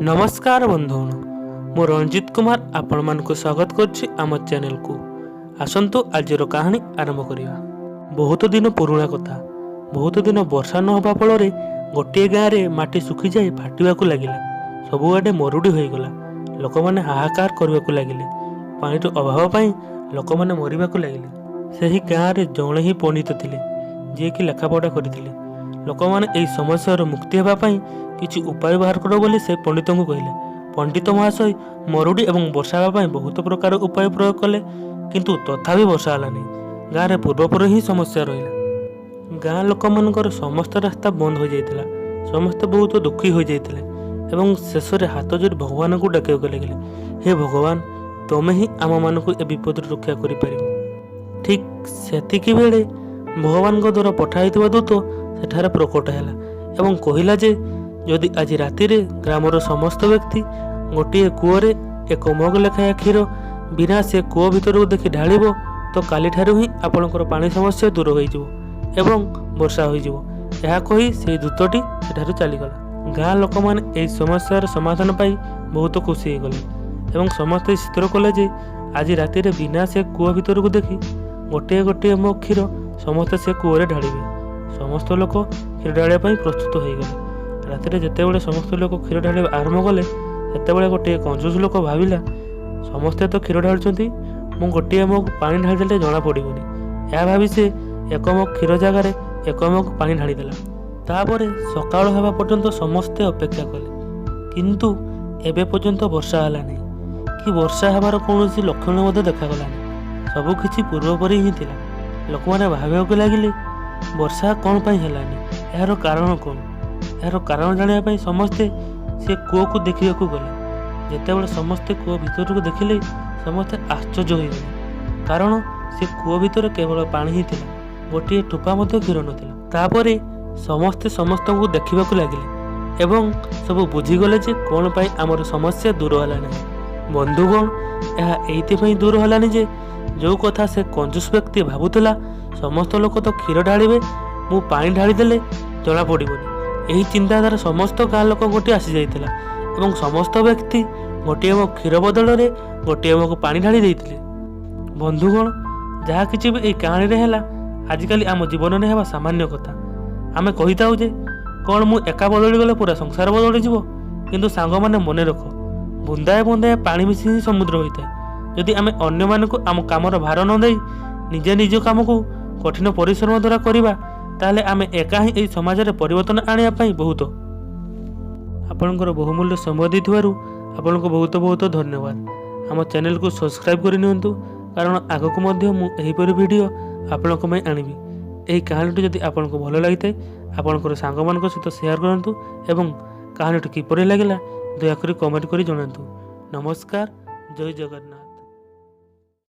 नमस्कार बंधुगण मु रंजित कुमार आपण मानक स्वागत करछि आम चैनल को। आसंतु आजर कहानी आरंभ करिया। बहुत दिन पुराणा कथा। बहुत दिन वर्षा न होबा फल गोटे गाँव में माटी सुखी जाए फाटिबाकू लागिला। सबुआडे मरुड़ी होईगला। लोक मैंने हाहाकार करबाकू लागिले। पानीर अभाव पाई लोक मैंने मरिबाकू लागिले। सेही गाँव में जणे ही पंडित थिले जे कि लेखापढ़ा करथिले। लोक मैंने एही समस्या मुक्ति हेबा पाई किछि उपाय बाहर करो बोली से पंडित को कहले। पंडित महाशय मरुड़ी एवं वर्षा हेबा बहुत प्रकार उपाय प्रयोग कले, किंतु तथापि वर्षा हलानी। गाँव में पूर्वपर ही समस्या रहिला। गाँ लोक मानकर समस्त रास्ता बंद हो जाइतिला। समस्त बहुत दुखी हो जाइतिले एवं शेष में हाथ जोड़ी भगवान को डाकिବାକୁ लगे, हे भगवान तमे ही आम मानक ए विपद रक्षा करिपारिबो। ठीक सेतिकी बेले भगवान द्वारा पठाइथिबा दूत सेठारे प्रकट हैला एवं कहिला जे यदि आज राति रे ग्रामर समस्त व्यक्ति गोटे कूअरे एक मग लेखाया क्षीर बिना से कूଅ भितर देखि ढालिब तो काली ठारू ही आपणकर पानी समस्या दूर हो एवं वर्षा हो। यह कही से दूतटी सेठारू चलीगला। गाँ लोक मैंने यही समस्यार समाधान पाई बहुत खुशी हो गले एवं समस्ते स्थिर कले जे आज राति रे बिना से कूଅ भितर को देखि गोटे गोटे मग क्षीर समस्ते से कूअरे ढालिबे। समस्त लोक क्षीर ढालिया प्रस्तुत हो गले। राति जितेबाला समस्त लोक क्षीर ढालिया आरंभ कले सेतेबाला गोटे कंजूस लोक भाविला समस्ते तो क्षीर ढालुचंती मु गोटे मग पानी ढालिदेले जना पड़ोनी। यह भावी से एक मग क्षीर जगार एक मग पानी ढालिदेला। तापर सकाळ हेबा पर्यंत समस्ते अपेक्षा कले, किंतु एबे पर्यंत वर्षा हला नहीं कि वर्षा हेबार कौनसी लक्षण मध्य देखागलानी। सबकिछि पूर्वपरि ही थिला। लोक माने भाबिବାକୁ लागिले वर्षा कौन पाई हेलानी, यार कारण कौन। यार कारण जानिया पाई समस्ते से कूଅ को देखिया को गले। जेतेबेले समस्ते कूଅ भितर को देखिले समस्ते आश्चर्य हो गले, कारण से कूଅ भितर केवल पानी ही थिला, गोटे ठोपा मध्य क्षीर नथिला। तापरे समस्ते समस्त को देखा लगिले एवं सब बुझीगले जे कौन पाई आमर समस्या दूर हला नहीं। बंधुगण यह एइथिपाई दूर हलानी जे जो कथा से कंजूस व्यक्ति भावुला समस्त लोक तो क्षीर ढालिबे मु पानी ढालिदेले जना पड़ोनी। यही चिंताधारा समस्त गाँ लोक गोटे आसी जाइतिला एवं समस्त व्यक्ति गोटे मग क्षीर बदल में गोटे मग पानी ढाली देइतिले। बंधुगण जहाँ किछि भी एई कहानी रे हैला आजिकाली आम जीवन में हेबा सामान्य कथा। आमे कहिताउ जे कौन मु एका बदली गले पूरा संसार बदली जीव, किंतु सांग माने मने रख बुंदाए बुंदाए पानी मिसी ही समुद्र होइताए। यदि आमे अन्य मानकु आम कामर भार न देई निजे निज काम को कठिन परिश्रम द्वारा करिबा ताले आमे एका ही एई समाज रे परिवर्तन आनिया पई बहुत आपनकर बहुमूल्य समय देथिबारु आपनको बहुत बहुत धन्यवाद। आम चैनल को सब्सक्राइब करि नियंतु, कारण आगको मध्य मु एहिपरि वीडियो आपनको मैं आनिबी। एही कहानीटी जदि आपनको भल लागिते आपनकर सांग मानक सहित शेयर करंतु एवं कहानीटी किपरि लागिला दयाकरी कमेंट करि जणांतु। नमस्कार, जय जगन्नाथ।